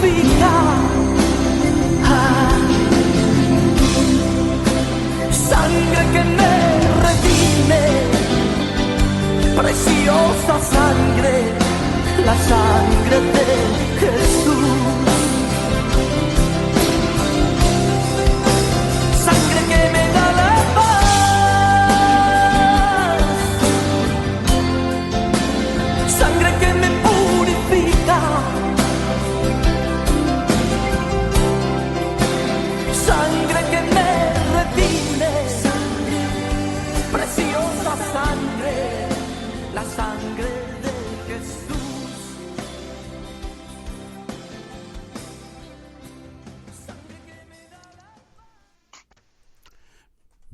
purifica. Sangre que me redime, preciosa sangre, la sangre de Jesús. Sangre que me da la paz, sangre que me purifica, sangre que me redime, preciosa sangre, la sangre de Jesús.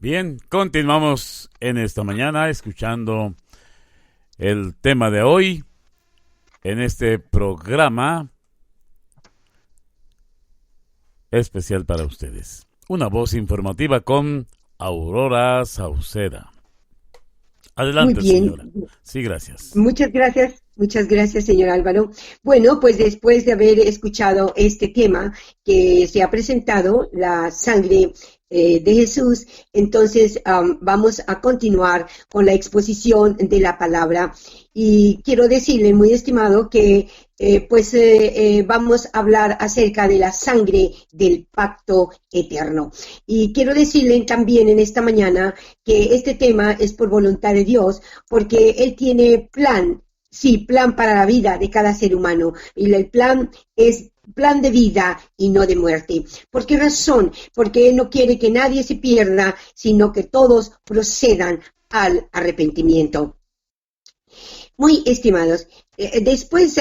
Bien, continuamos en esta mañana escuchando el tema de hoy en este programa especial para ustedes. Una voz informativa con Aurora Sauceda. Adelante, Muy bien. señora. Sí, gracias. Muchas gracias, señor Álvaro. Bueno, pues después de haber escuchado este tema que se ha presentado, la sangre de Jesús, entonces vamos a continuar con la exposición de la palabra. Y quiero decirle, muy estimado, que vamos a hablar acerca de la sangre del pacto eterno. Y quiero decirle también en esta mañana que este tema es por voluntad de Dios, porque Él tiene plan para la vida de cada ser humano. Y el plan es plan de vida y no de muerte. ¿Por qué razón? Porque Él no quiere que nadie se pierda, sino que todos procedan al arrepentimiento. Muy estimados, después,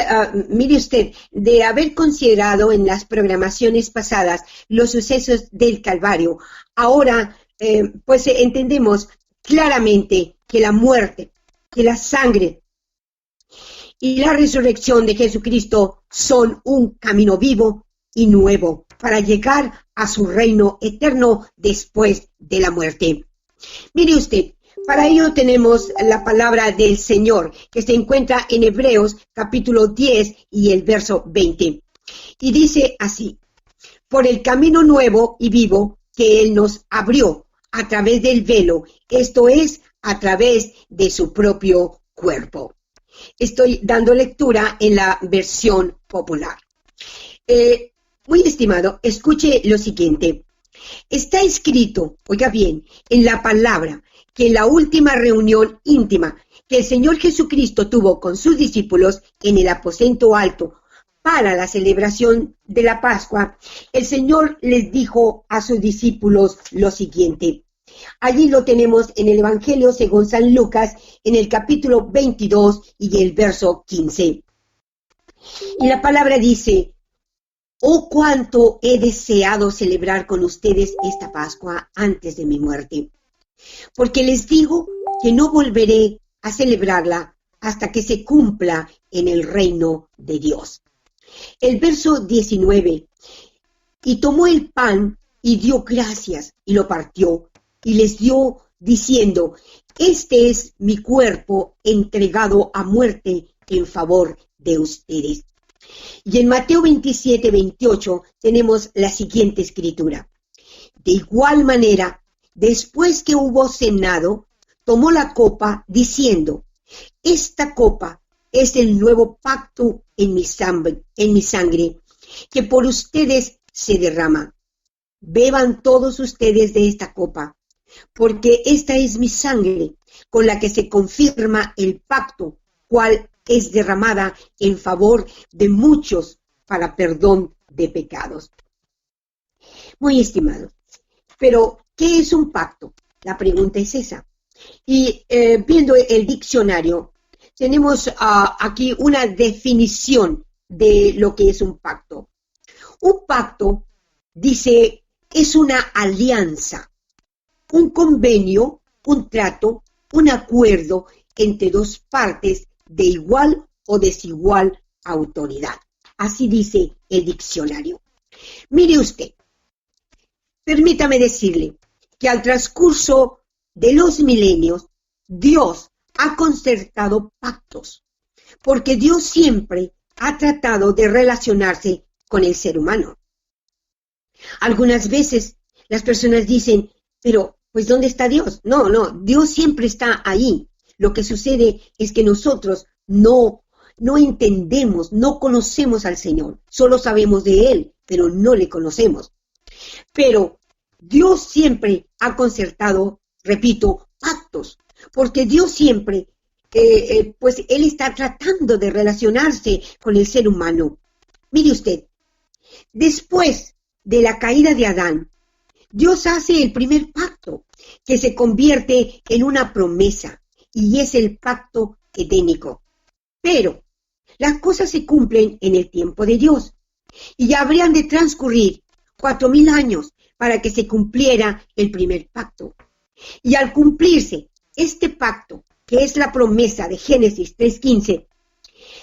mire usted, de haber considerado en las programaciones pasadas los sucesos del Calvario, ahora entendemos claramente que la muerte, que la sangre y la resurrección de Jesucristo son un camino vivo y nuevo para llegar a su reino eterno después de la muerte. Mire usted, para ello tenemos la palabra del Señor que se encuentra en Hebreos capítulo 10 y el verso 20. Y dice así: por el camino nuevo y vivo que Él nos abrió a través del velo, esto es, a través de su propio cuerpo. Estoy dando lectura en la versión popular. Muy estimado, escuche lo siguiente. Está escrito, oiga bien, en la palabra, que en la última reunión íntima que el Señor Jesucristo tuvo con sus discípulos en el aposento alto para la celebración de la Pascua, el Señor les dijo a sus discípulos lo siguiente. Allí lo tenemos en el Evangelio según San Lucas, en el capítulo 22 y el verso 15. Y la palabra dice: oh, cuánto he deseado celebrar con ustedes esta Pascua antes de mi muerte, porque les digo que no volveré a celebrarla hasta que se cumpla en el reino de Dios. El verso 19, y tomó el pan y dio gracias y lo partió y les dio diciendo: este es mi cuerpo entregado a muerte en favor de ustedes. Y en Mateo 27, 28 tenemos la siguiente escritura. De igual manera, después que hubo cenado, tomó la copa diciendo: esta copa es el nuevo pacto en mi sangre, que por ustedes se derrama. Beban todos ustedes de esta copa, porque esta es mi sangre, con la que se confirma el pacto, cual es derramada en favor de muchos para perdón de pecados. Muy estimado, pero ¿qué es un pacto? La pregunta es esa. Y viendo el diccionario, tenemos aquí una definición de lo que es un pacto. Un pacto, dice, es una alianza, un convenio, un trato, un acuerdo entre dos partes de igual o desigual autoridad. Así dice el diccionario. Mire usted, permítame decirle que al transcurso de los milenios, Dios ha concertado pactos, porque Dios siempre ha tratado de relacionarse con el ser humano. Algunas veces las personas dicen, pero pues ¿dónde está Dios? No, Dios siempre está ahí. Lo que sucede es que nosotros no entendemos, no conocemos al Señor. Solo sabemos de Él, pero no le conocemos. Pero Dios siempre ha concertado, repito, pactos, porque Dios siempre, pues Él está tratando de relacionarse con el ser humano. Mire usted, después de la caída de Adán, Dios hace el primer pacto, que se convierte en una promesa, y es el pacto edénico. Pero las cosas se cumplen en el tiempo de Dios, y habrían de transcurrir 4,000 años para que se cumpliera el primer pacto. Y al cumplirse este pacto, que es la promesa de Génesis 3:15,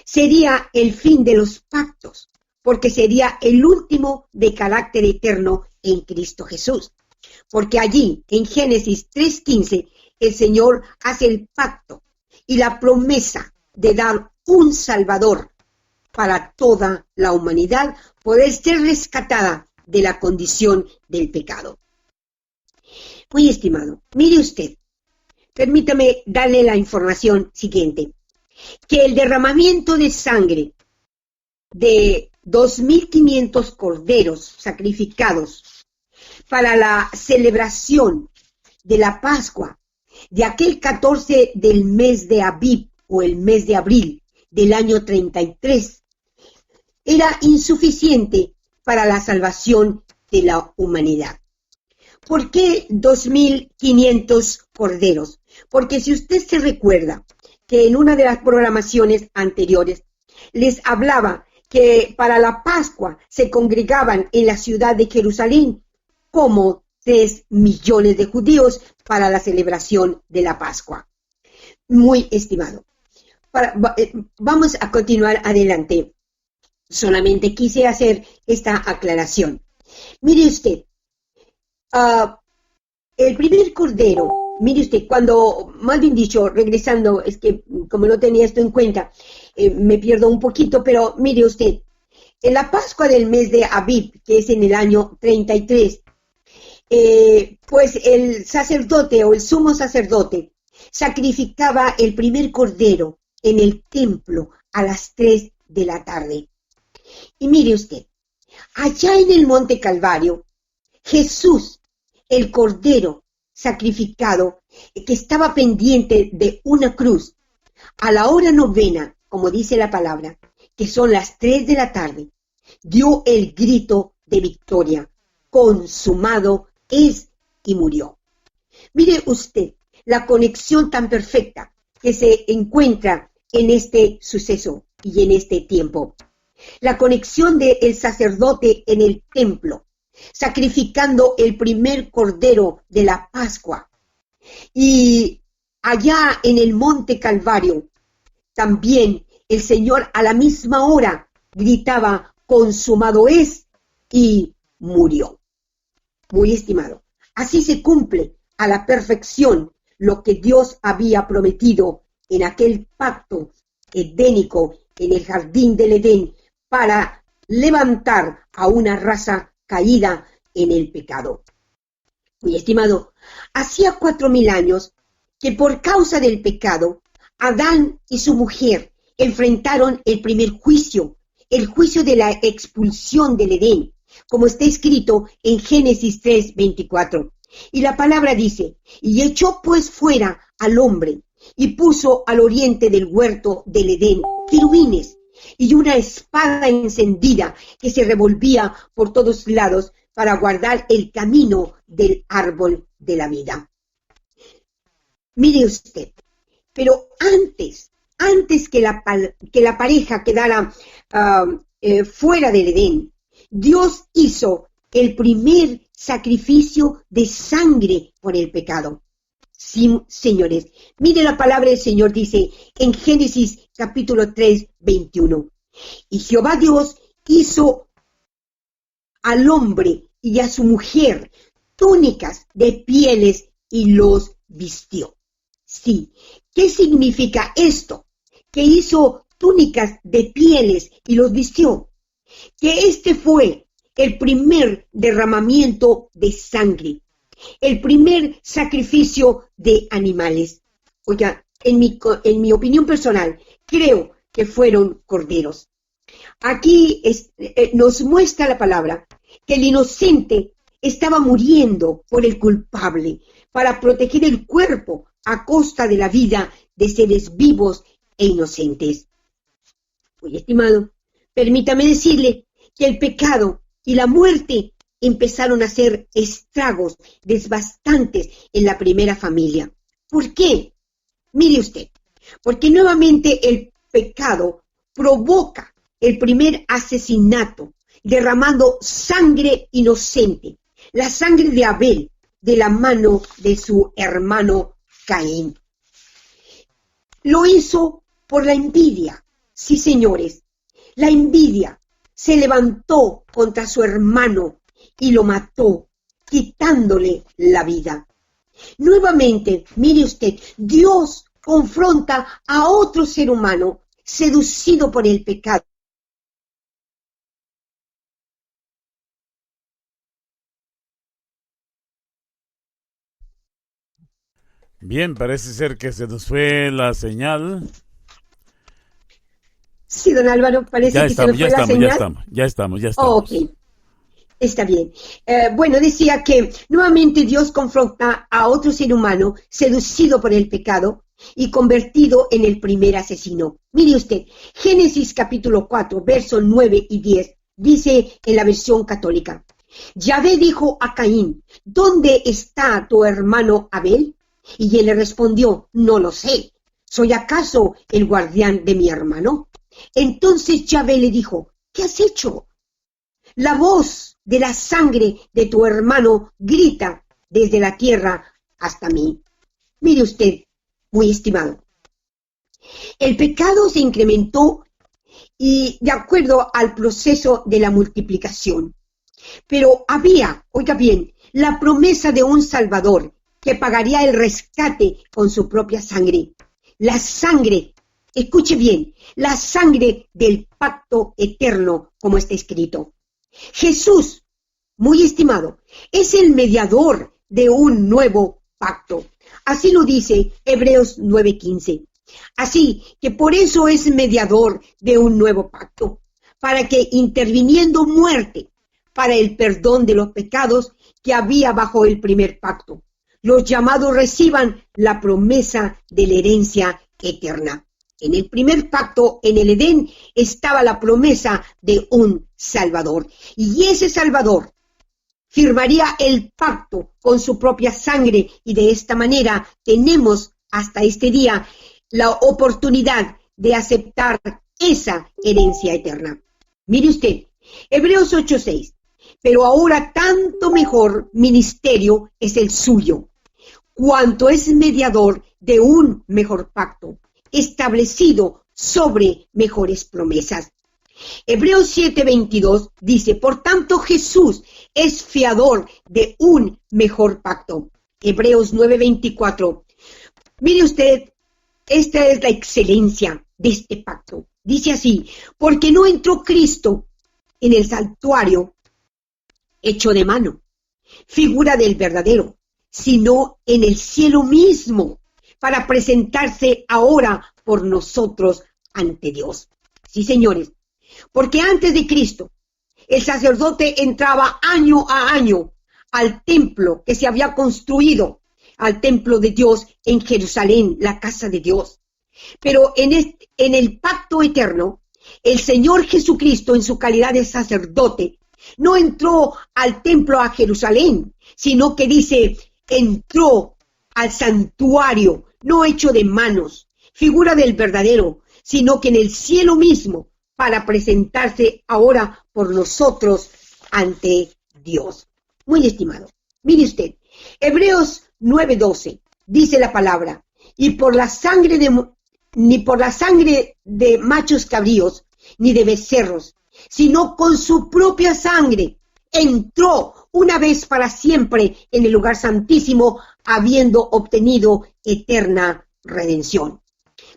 sería el fin de los pactos, porque sería el último de carácter eterno en Cristo Jesús. Porque allí, en Génesis 3:15, el Señor hace el pacto y la promesa de dar un Salvador para toda la humanidad, poder ser rescatada de la condición del pecado. Muy estimado, mire usted, permítame darle la información siguiente, que el derramamiento de sangre de 2,500 corderos sacrificados para la celebración de la Pascua de aquel 14 del mes de Abib o el mes de abril del año 33 era insuficiente para la salvación de la humanidad. ¿Por qué 2,500 corderos? Porque si usted se recuerda que en una de las programaciones anteriores les hablaba que para la Pascua se congregaban en la ciudad de Jerusalén como 3 millones de judíos para la celebración de la Pascua. Muy estimado. Vamos a continuar adelante. Solamente quise hacer esta aclaración. Mire usted, el primer cordero, mire usted, cuando, más bien dicho, regresando, es que como no tenía esto en cuenta, me pierdo un poquito, pero mire usted, en la Pascua del mes de Abib, que es en el año 33, pues el sacerdote o el sumo sacerdote sacrificaba el primer cordero en el templo a las 3 de la tarde. Y mire usted, allá en el Monte Calvario, Jesús, el cordero sacrificado, que estaba pendiente de una cruz, a la hora novena, como dice la palabra, que son las 3 de la tarde, dio el grito de victoria: consumado es, y murió. Mire usted la conexión tan perfecta que se encuentra en este suceso y en este tiempo. La conexión del sacerdote en el templo, sacrificando el primer cordero de la Pascua. Y allá en el Monte Calvario, también el Señor a la misma hora gritaba: consumado es, y murió. Muy estimado, así se cumple a la perfección lo que Dios había prometido en aquel pacto edénico en el jardín del Edén para levantar a una raza caída en el pecado. Muy estimado, hacía 4,000 años que por causa del pecado, Adán y su mujer enfrentaron el primer juicio, el juicio de la expulsión del Edén, como está escrito en Génesis 3:24. Y la palabra dice: y echó pues fuera al hombre, y puso al oriente del huerto del Edén querubines, y una espada encendida que se revolvía por todos lados para guardar el camino del árbol de la vida. Mire usted, pero antes que la pareja quedara fuera del Edén, Dios hizo el primer sacrificio de sangre por el pecado. Sí, señores, mire la palabra del Señor, dice en Génesis capítulo 3:21. Y Jehová Dios hizo al hombre y a su mujer túnicas de pieles y los vistió. Sí, ¿qué significa esto? Que hizo túnicas de pieles y los vistió. que este fue el primer derramamiento de sangre, el primer sacrificio de animales. Oiga, en mi opinión personal, creo que fueron corderos. Aquí nos muestra la palabra que el inocente estaba muriendo por el culpable para proteger el cuerpo a costa de la vida de seres vivos e inocentes. Muy estimado, permítame decirle que el pecado y la muerte empezaron a hacer estragos devastantes en la primera familia. ¿Por qué? Mire usted, porque nuevamente el pecado provoca el primer asesinato, derramando sangre inocente, la sangre de Abel, de la mano de su hermano Caín. Lo hizo por la envidia. Sí, señores, la envidia se levantó contra su hermano y lo mató, quitándole la vida. Nuevamente, mire usted, Dios confronta a otro ser humano seducido por el pecado. Bien, parece ser que se nos fue la señal. Sí, don Álvaro, parece que se nos fue la señal. Ya estamos. Ok, está bien. Bueno, decía que nuevamente Dios confronta a otro ser humano seducido por el pecado y convertido en el primer asesino. Mire usted, Génesis capítulo 4, versos 9 y 10, dice en la versión católica: Yahvé dijo a Caín, ¿dónde está tu hermano Abel? Y él le respondió, no lo sé. ¿Soy acaso el guardián de mi hermano? Entonces Yahvé le dijo, ¿qué has hecho? La voz de la sangre de tu hermano grita desde la tierra hasta mí. Mire usted, muy estimado, el pecado se incrementó y de acuerdo al proceso de la multiplicación. Pero había, oiga bien, la promesa de un Salvador que pagaría el rescate con su propia sangre. La sangre, escuche bien, la sangre del pacto eterno, como está escrito. Jesús, muy estimado, es el mediador de un nuevo pacto. Así lo dice Hebreos 9:15. Así que por eso es mediador de un nuevo pacto, para que interviniendo muerte para el perdón de los pecados que había bajo el primer pacto, los llamados reciban la promesa de la herencia eterna. En el primer pacto, en el Edén, estaba la promesa de un Salvador. Y ese Salvador firmaría el pacto con su propia sangre. Y de esta manera tenemos hasta este día la oportunidad de aceptar esa herencia eterna. Mire usted, Hebreos 8:6. Pero ahora tanto mejor ministerio es el suyo, cuanto es mediador de un mejor pacto, establecido sobre mejores promesas. Hebreos 7:22 dice, por tanto Jesús es fiador de un mejor pacto. Hebreos 9:24. Mire usted, esta es la excelencia de este pacto. Dice así, porque no entró Cristo en el santuario hecho de mano, figura del verdadero, sino en el cielo mismo, para presentarse ahora por nosotros ante Dios. Sí, señores, porque antes de Cristo, el sacerdote entraba año a año al templo que se había construido, al templo de Dios en Jerusalén, la casa de Dios. Pero en el pacto eterno, el Señor Jesucristo, en su calidad de sacerdote, no entró al templo a Jerusalén, sino que dice, entró al santuario, no hecho de manos, figura del verdadero, sino que en el cielo mismo, para presentarse ahora por nosotros ante Dios. Muy estimado, mire usted, Hebreos 9:12, dice la palabra, y por la sangre ni por la sangre de machos cabríos, ni de becerros, sino con su propia sangre, entró una vez para siempre en el lugar santísimo, habiendo obtenido eterna redención.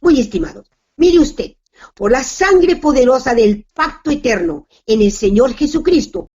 Muy estimado, mire usted, por la sangre poderosa del pacto eterno en el Señor Jesucristo,